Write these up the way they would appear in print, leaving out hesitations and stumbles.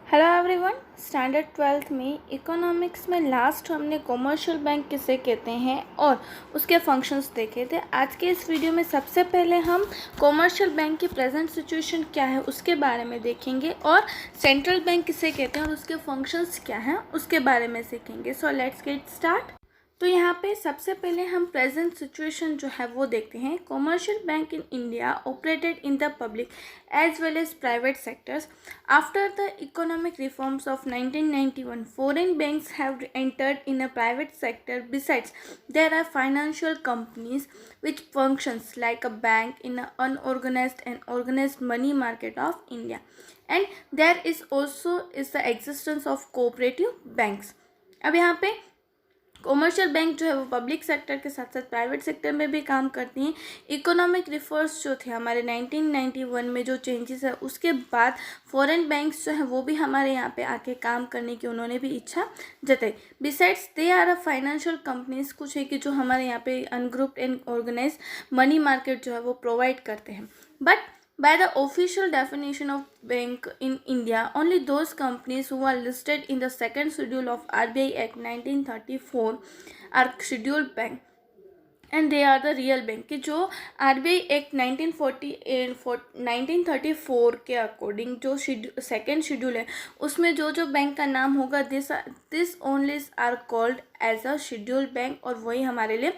Hello everyone. Standard 12th में economics में last हमने कॉमर्शियल बैंक किसे कहते हैं और उसके फंक्शंस देखे थे। आज के इस वीडियो में सबसे पहले हम कॉमर्शियल बैंक की प्रेजेंट सिचुएशन क्या है उसके बारे में देखेंगे और सेंट्रल बैंक किसे कहते हैं और उसके फंक्शंस क्या हैं उसके बारे में सीखेंगे। So let's get start. तो यहाँ पे सबसे पहले हम प्रेजेंट सिचुएशन जो है वो देखते हैं। Commercial bank in India operated in the public as well as private sectors. After the economic reforms of 1991, foreign banks have entered in a private sector. Besides, there are financial companies which functions like a bank in an unorganized and organized money market of India. And there is also the existence of cooperative banks. अब यहाँ पे commercial bank जो है वो public sector के साथ साथ private sector में भी काम करती हैं। इकोनॉमिक रिफॉर्म्स जो थे हमारे 1991 में जो चेंजेस है उसके बाद फॉरेन बैंक्स जो हैं वो भी हमारे यहाँ पे आके काम करने की उन्होंने भी इच्छा जताई। Besides they are a financial companies, कुछ है कि जो हमारे यहाँ पे ungrouped and organise money market जो है वो प्रोवाइड करते हैं। But by the official definition of bank in India, only those companies who are listed in the second schedule of RBI Act 1934 are scheduled bank and they are the real bank कि जो RBI act 1934 के according जो second schedule है उसमें जो जो bank का नाम होगा this only are called as a schedule bank और वही हमारे लिए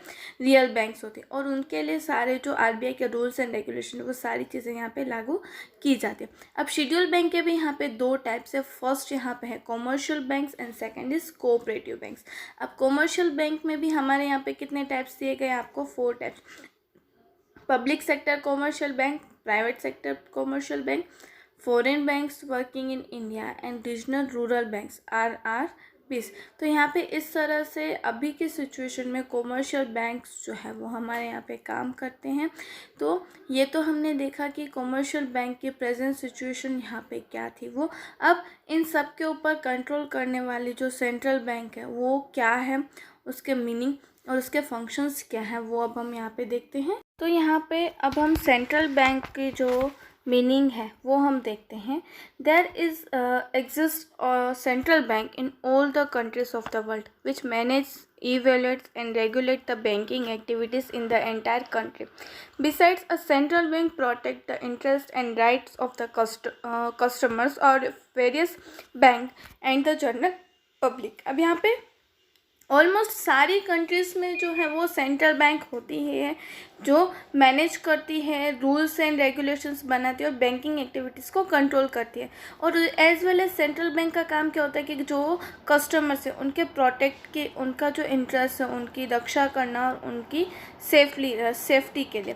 रियल बैंक्स होते हैं और उनके लिए सारे जो RBI के रूल्स एंड रेगुलेशन वो सारी चीज़ें यहाँ पे लागू की जाती है। अब शेड्यूल बैंक के भी यहाँ पे दो टाइप्स है। फर्स्ट यहाँ पे है commercial banks and second is cooperative banks. अब कॉमर्शियल बैंक में भी हमारे यहाँ पे कितने टाइप्स दिए गए आपको? 4 types. Public sector commercial bank, private sector commercial bank, foreign banks working in India and regional rural banks RRBs। तो यहाँ पे इस तरह से अभी की सिचुएशन में कॉमर्शियल बैंक्स जो है वो हमारे यहाँ पे काम करते हैं। तो ये तो हमने देखा कि कॉमर्शियल बैंक की प्रेजेंट सिचुएशन यहाँ पे क्या थी। वो अब इन सब के ऊपर कंट्रोल करने वाली जो सेंट्रल बैंक है वो क्या है, उसके मीनिंग और उसके फंक्शंस क्या हैं वो अब हम यहाँ पे देखते हैं। तो यहाँ पे अब हम सेंट्रल बैंक की जो मीनिंग है वो हम देखते हैं। There is exist central bank in all the countries of the world which manage evaluates and regulate the banking activities in the entire country. Besides, a central bank protect the interests and rights of the customers or various bank and the general public. अब यहाँ पे almost सारी countries में जो है वो central bank होती है जो मैनेज करती है, रूल्स एंड रेगुलेशंस बनाती है और बैंकिंग एक्टिविटीज़ को कंट्रोल करती है। और as well as central bank का काम क्या होता है कि जो कस्टमर्स हैं उनके प्रोटेक्ट के, उनका जो इंटरेस्ट है उनकी रक्षा करना और उनकी सेफ्टी के लिए।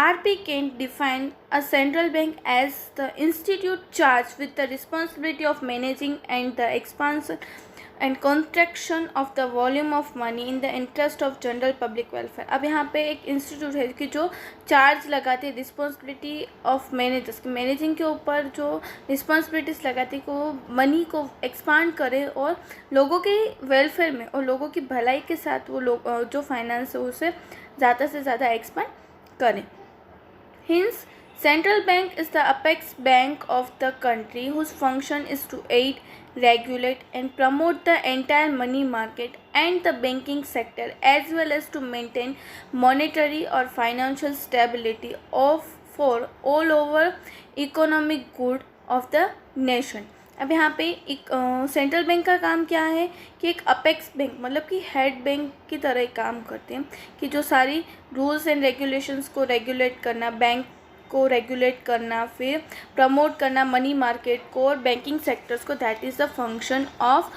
RP can define a central bank as the institute charged with the responsibility of managing and the expansion and contraction of the volume of money in the interest of general public welfare। अब यहाँ पे एक institute है कि जो charge लगाते हैं responsibility of managers की, मैनेजिंग के ऊपर जो रिस्पॉन्सिबिलिटीज़ लगाते हैं को मनी को एक्सपांड करे और लोगों के वेलफेयर में और लोगों की भलाई के साथ वो लोग जो फाइनेंस है उसे ज़्यादा से ज़्यादा एक्सपांड करें। Hence, central bank is the apex bank of the country whose function is to aid, regulate and promote the entire money market and the banking sector as well as to maintain monetary or financial stability for all over economic good of the nation। अब यहाँ पे एक central bank का काम क्या है कि एक अपेक्स बैंक मतलब कि हेड बैंक की तरह काम करते हैं कि जो सारी रूल्स एंड रेगुलेशंस को रेगुलेट करना, बैंक को रेगुलेट करना, फिर प्रमोट करना मनी मार्केट को और बैंकिंग सेक्टर्स को। That is the function of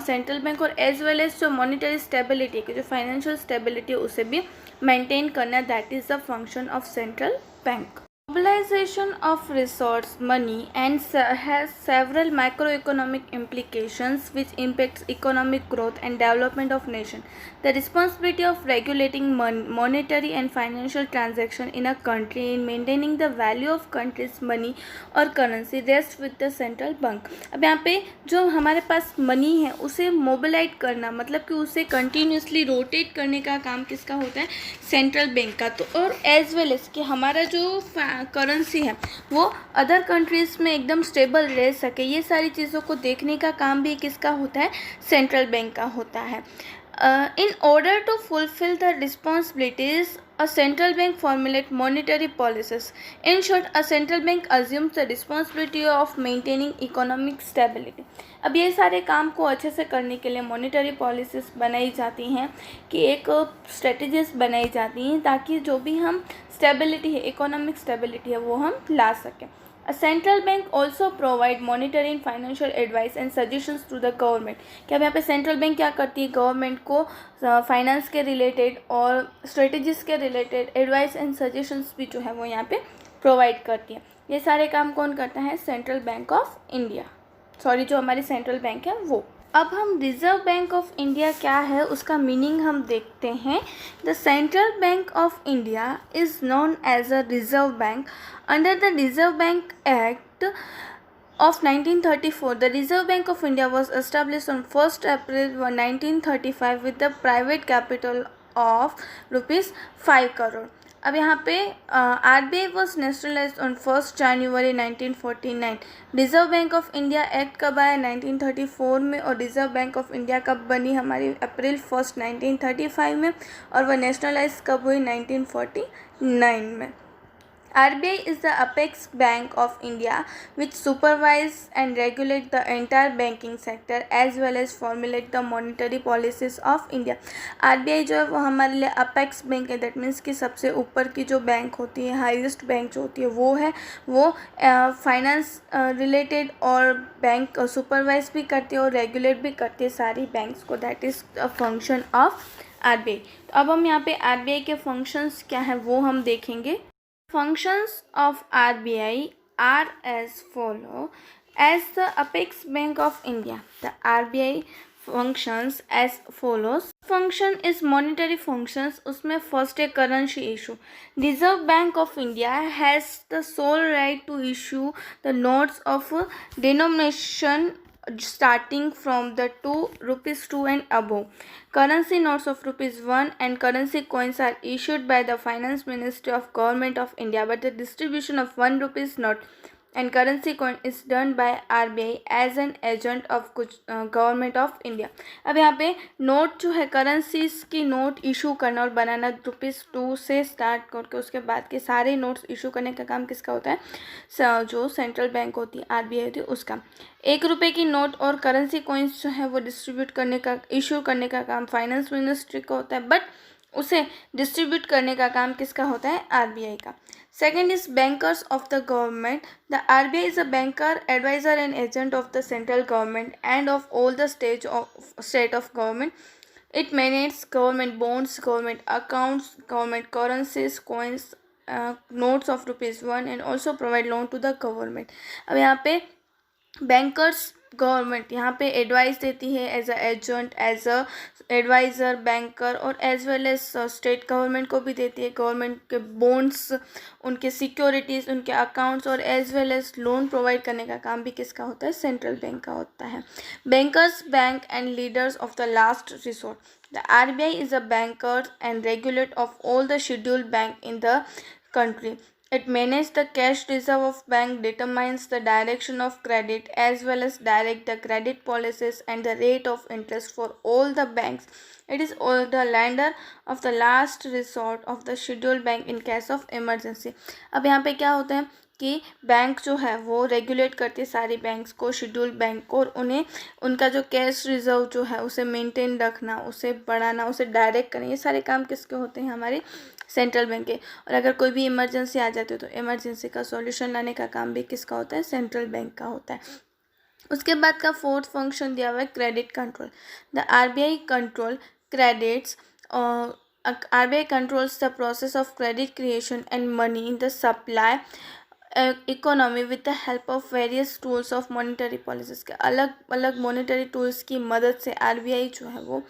central bank. और एज वेल एज जो मॉनिटरी स्टेबिलिटी की जो फाइनेंशियल स्टेबिलिटी उसे भी मेंटेन करना, that is the function of central bank. Mobilization of resource money and has several macroeconomic implications which impacts economic growth and development of nation. The responsibility of regulating monetary and financial transaction in a country in maintaining the value of country's money or currency rests with the central bank। अब यहाँ पे जो हमारे पास money है उसे mobilise करना मतलब कि उसे कंटिन्यूसली रोटेट करने का काम किसका होता है? सेंट्रल बैंक का। तो और एज वेल एज कि हमारा जो करेंसी है वो अदर कंट्रीज़ में एकदम स्टेबल रह सके, ये सारी चीज़ों को देखने का काम भी किसका होता है, सेंट्रल बैंक का होता है। In order to fulfill the responsibilities, a central bank formulates monetary policies. In short, a central bank assumes the responsibility of maintaining economic stability. अब ये सारे काम को अच्छे से करने के लिए मॉनेटरी पॉलिसीज़ बनाई जाती हैं कि एक स्ट्रेटजीज बनाई जाती हैं ताकि जो भी हम स्टेबिलिटी है, इकोनॉमिक स्टेबिलिटी है, वो हम ला सकें। A central bank also provide monetary and financial advice and suggestions to the government। क्या अब यहाँ पे सेंट्रल बैंक क्या करती है, गवर्नमेंट को फाइनेंस के रिलेटेड और स्ट्रेटजीज के रिलेटेड एडवाइस एंड सजेशंस भी जो है वो यहाँ पे प्रोवाइड करती है। ये सारे काम कौन करता है, central bank of India, sorry जो हमारी सेंट्रल बैंक है वो। अब हम रिजर्व बैंक ऑफ इंडिया क्या है उसका मीनिंग हम देखते हैं। The central bank of India is known as a reserve bank under the reserve bank act of 1934. The Reserve Bank of India was established on 1st April 1935 with the private capital of rupees 5 crore। अब यहाँ पे RBI was nationalized on 1st January 1949। Reserve bank of India act कब आया, 1934 में, और reserve bank of India कब बनी हमारी, अप्रैल 1 1935 में, और वह नेशनलाइज कब हुई, 1949 में। RBI is the apex bank of India which supervise and regulate the entire banking sector as well as formulate the monetary policies of India। RBI जो है वो हमारे लिए अपेक्स बैंक है, दैट मीन्स कि सबसे ऊपर की जो बैंक होती है, हाईएस्ट बैंक जो होती है वो है, वो फाइनेंस रिलेटेड और बैंक सुपरवाइज भी करती है और रेगुलेट भी करती है सारी बैंक्स को, that is a function of RBI। तो अब हम यहाँ पे RBI के फंक्शंस क्या हैं वो हम देखेंगे। Functions of RBI are as follow. As the apex bank of India, the RBI functions as follows. Function is monetary functions, उसमें first है currency issue। Reserve Bank of India has the sole right to issue the notes of denomination starting from the rupees 2 and above. Currency notes of rupees 1 and currency coins are issued by the Finance Ministry of Government of India, but the distribution of 1 rupees note and currency coin is done by RBI as an agent of government of India. अब यहाँ पे note जो है, currencies की note issue करना और बनाना rupees 2 से start करके उसके बाद के सारे नोट्स इशू करने का काम किसका होता है, जो सेंट्रल बैंक होती है, RBI होती है, उसका। 1 रुपये की नोट और करेंसी कॉइन्स जो है वो डिस्ट्रीब्यूट करने का, इशू करने का काम फाइनेंस मिनिस्ट्री का होता है, बट उसे डिस्ट्रीब्यूट करने का काम किसका होता है, RBI का। Second is bankers of the government. The RBI is a banker, advisor and agent of the central government and of all the state of government. It manages government bonds, government accounts, government currencies, coins, notes of rupees 1 and also provide loan to the government। अब यहाँ पे bankers government यहाँ पे advice देती है as a agent, as a adviser, banker, और as well as state government को भी देती है, गवर्नमेंट के बॉन्ड्स, उनके सिक्योरिटीज़, उनके अकाउंट्स, और as well as loan provide करने का काम भी किसका होता है, सेंट्रल बैंक का होता है। Bankers bank and leaders of the last resort. The RBI is a banker and regulator of all the scheduled bank in the country. It manages the cash reserve of bank, determines the direction of credit as well as direct the credit policies and the rate of interest for all the banks. It is all the lender of the last resort of the scheduled bank in case of emergency। अब यहाँ पे क्या होता है कि bank जो है वो रेगुलेट करती है सारी बैंक्स को, शेड्यूल्ड बैंक को, और उन्हें उनका जो कैश रिजर्व जो है उसे मेंटेन रखना, उसे बढ़ाना, उसे डायरेक्ट करना, ये सारे काम किसके होते हैं, हमारे सेंट्रल बैंक के। और अगर कोई भी इमरजेंसी आ जाती है तो इमरजेंसी का सॉल्यूशन लाने का काम भी किसका होता है, सेंट्रल बैंक का होता है। उसके बाद का फोर्थ फंक्शन दिया हुआ है credit control. The RBI control credits, RBI controls the process of credit creation and money in the supply economy with the help of various tools of monetary policies के अलग अलग मॉनेटरी टूल्स की मदद से RBI जो है वो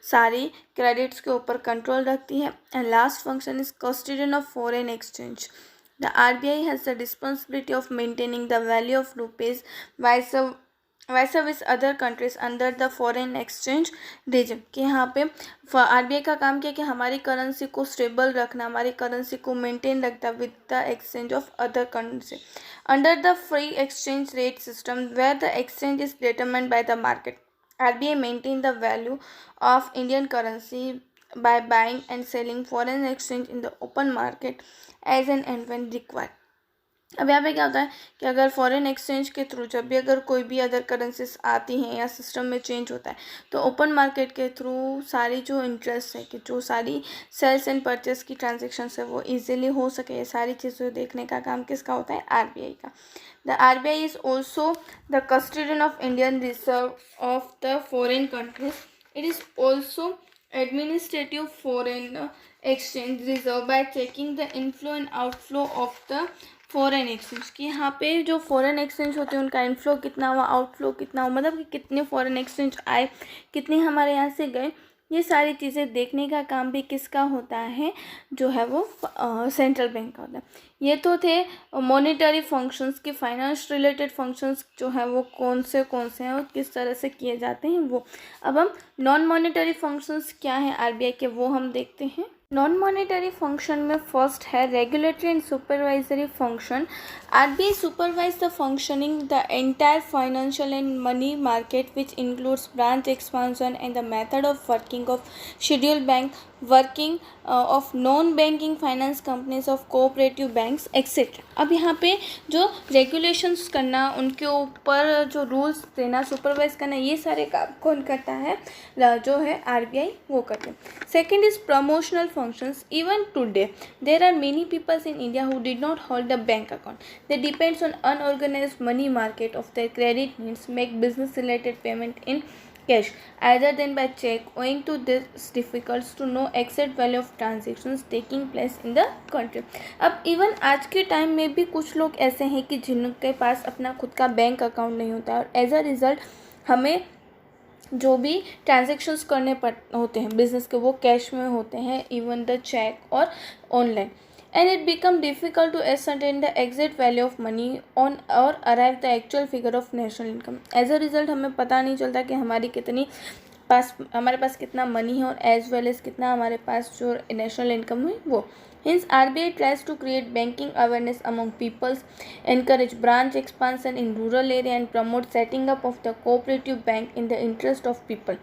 सारी क्रेडिट्स के ऊपर कंट्रोल रखती है। And last function is custodian of foreign exchange. The RBI has the responsibility of maintaining the value of rupees vice versa with other countries under the foreign exchange regime, कि यहाँ पे RBI का काम क्या है कि हमारी करेंसी को स्टेबल रखना, हमारी करेंसी को मेंटेन रखना with the exchange of other currency under the free exchange rate system where the exchange is determined by the market. RBI maintain the value of Indian currency by buying and selling foreign exchange in the open market as and when required। अब यहाँ पे क्या होता है कि अगर foreign exchange के through जब भी अगर कोई भी अदर करेंसीज आती हैं या सिस्टम में चेंज होता है तो ओपन मार्केट के थ्रू सारी जो इंटरेस्ट है कि जो सारी सेल्स एंड परचेस की ट्रांजेक्शन्स है वो इजीली हो सके, ये सारी चीज़ें देखने का काम किसका होता है, आरबीआई का। The RBI is also the custodian of Indian reserve of the foreign countries. It is also administrative foreign exchange reserve by checking the inflow and outflow of the foreign exchange, कि यहाँ पे जो foreign exchange होते हैं उनका inflow कितना हुआ, outflow कितना हुआ, मतलब कि कितने फॉरेन एक्सचेंज आए, कितने हमारे यहाँ से गए, ये सारी चीज़ें देखने का काम भी किसका होता है, जो है वो सेंट्रल बैंक का होता है। ये तो थे मॉनेटरी फंक्शंस की, फाइनेंस रिलेटेड फंक्शंस जो है वो कौन से हैं और किस तरह से किए जाते हैं वो। अब हम नॉन मॉनेटरी फंक्शंस क्या हैं आरबीआई के, वो हम देखते हैं। नॉन मॉनेटरी फंक्शन में फर्स्ट है regulatory and supervisory function. RBI supervise the functioning the entire financial and money market which includes branch expansion and the method of working of schedule bank, working of non banking finance companies of cooperative banks etcetera. अब यहाँ पे जो regulations करना, उनके ऊपर जो rules देना, supervise करना, ये सारे काम कौन करता है, जो है आरबीआई वो करते हैं। Second is promotional functions। Even today, there are many people in India who did not hold a bank account. They depends on unorganized money market of their credit needs, make business related payment in cash either than by check, owing to this difficult to know exact value of transactions taking place in the country। अब even आज के time में भी कुछ लोग ऐसे हैं कि जिनके पास अपना खुद का बैंक अकाउंट नहीं होता और एज अ रिज़ल्ट हमें जो भी ट्रांजेक्शन्स करने होते हैं बिजनेस के, वो कैश में होते हैं, इवन द चेक और online. And it become difficult to ascertain the exact value of money on और arrive the actual figure of national income. As a result हमें पता नहीं चलता कि हमारे पास कितना मनी है और एज वेल एज कितना हमारे पास जो नेशनल इनकम है वो। Hence, RBI tries to create banking awareness among peoples, encourage branch expansion in rural area and promote setting up of the cooperative bank in the interest of people.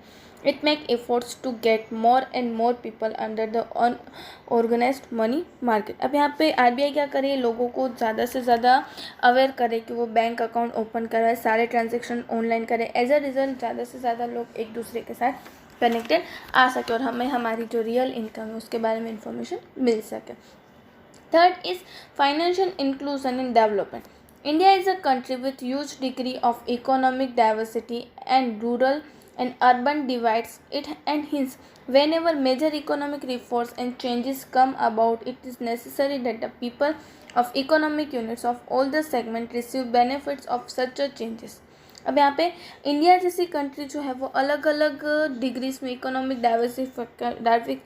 It makes efforts to get more and more people under the unorganized money market। अब यहाँ पे RBI क्या करे, लोगों को ज़्यादा से ज़्यादा अवेयर करे कि वो बैंक अकाउंट ओपन कराए, सारे ट्रांजेक्शन ऑनलाइन करे। एज अ रिजल्ट ज़्यादा से ज़्यादा लोग एक दूसरे के साथ कनेक्टेड आ सके और हमें हमारी जो रियल इनकम है उसके बारे में इंफॉर्मेशन मिल सके। Third is financial inclusion in development. India is a country with huge degree of economic diversity and rural and urban divides it, and hence whenever major economic reforms and changes come about, it is necessary that the people of economic units of all the segments receive benefits of such a changes। अब यहाँ पे India जैसी country जो है वो अलग अलग degrees में इकोनॉमिक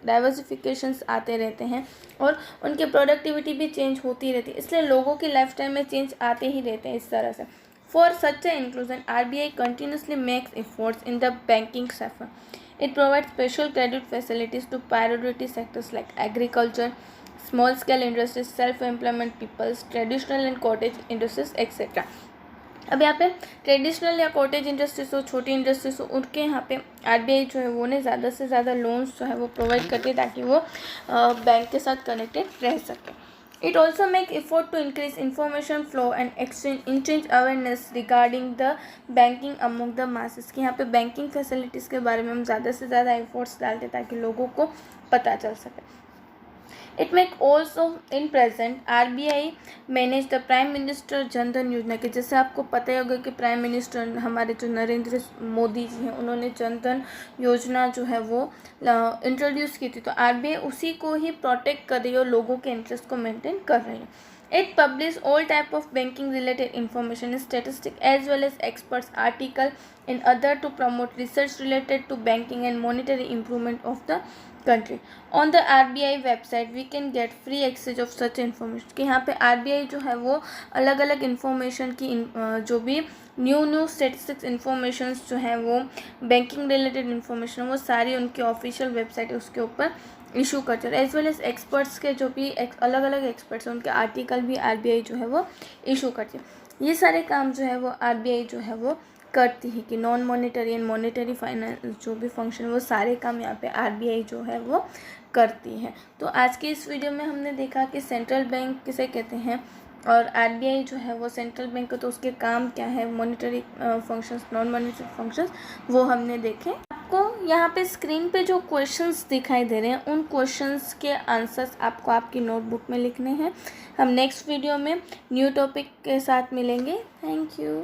डाइवर्सिफिकेशंस आते रहते हैं और उनकी प्रोडक्टिविटी भी चेंज होती रहती है, इसलिए लोगों की लाइफ टाइम में चेंज आते ही रहते हैं इस तरह से। For such an inclusion, RBI continuously makes efforts in the banking sector. It provides special credit facilities to priority sectors like agriculture, small-scale industries, self-employment peoples, traditional and cottage industries, etc. अब यहाँ पे traditional या cottage industries हो, छोटी industries हो, उनके यहाँ पे आरबीआई जो है वो ने ज़्यादा से ज़्यादा लोन्स जो है वो प्रोवाइड करते हैं ताकि वो बैंक के साथ कनेक्टेड रह सके। It also make effort to increase information flow and exchange awareness regarding the banking among the masses, कि यहाँ पे बैंकिंग फैसिलिटीज़ के बारे में हम ज़्यादा से ज़्यादा एफर्ट्स डालते ताकि लोगों को पता चल सके। It may also in present RBI manage the prime minister Jan Dhan योजना के, जैसे आपको पता ही होगा कि प्राइम मिनिस्टर हमारे जो नरेंद्र मोदी जी हैं उन्होंने जन धन योजना जो है वो इंट्रोड्यूस की थी, तो आरबीआई उसी को ही प्रोटेक्ट कर रही है और लोगों के इंटरेस्ट को मेंटेन कर रही है। It publish all type of banking related information, statistics as well as experts article in order to promote research related to banking and monetary improvement of the country. On the RBI website we can get free access of such information, कि यहाँ पे RBI जो है वो अलग अलग information की जो भी न्यू स्टेटिस्टिक्स इन्फॉर्मेशंस जो हैं वो बैंकिंग रिलेटेड इन्फॉर्मेशन वो सारी उनकी ऑफिशियल वेबसाइट है उसके ऊपर इशू करते हैं। एज वेल एज एक्सपर्ट्स के जो भी अलग अलग एक्सपर्ट्स हैं उनके आर्टिकल भी RBI जो है वो इशू करती है। ये सारे काम जो है वो RBI जो है वो करती है कि non monetary and monetary finance जो भी फंक्शन वो सारे काम यहाँ पे RBI जो है वो करती है। तो आज की इस वीडियो में हमने देखा कि सेंट्रल बैंक किसे कहते हैं और RBI जो है वो सेंट्रल बैंक, तो उसके काम क्या है, monetary functions, non monetary functions, वो हमने देखे। आपको यहाँ पे स्क्रीन पे जो क्वेश्चंस दिखाई दे रहे हैं उन क्वेश्चंस के आंसर्स आपको आपकी नोटबुक में लिखने हैं। हम नेक्स्ट वीडियो में न्यू टॉपिक के साथ मिलेंगे। Thank you.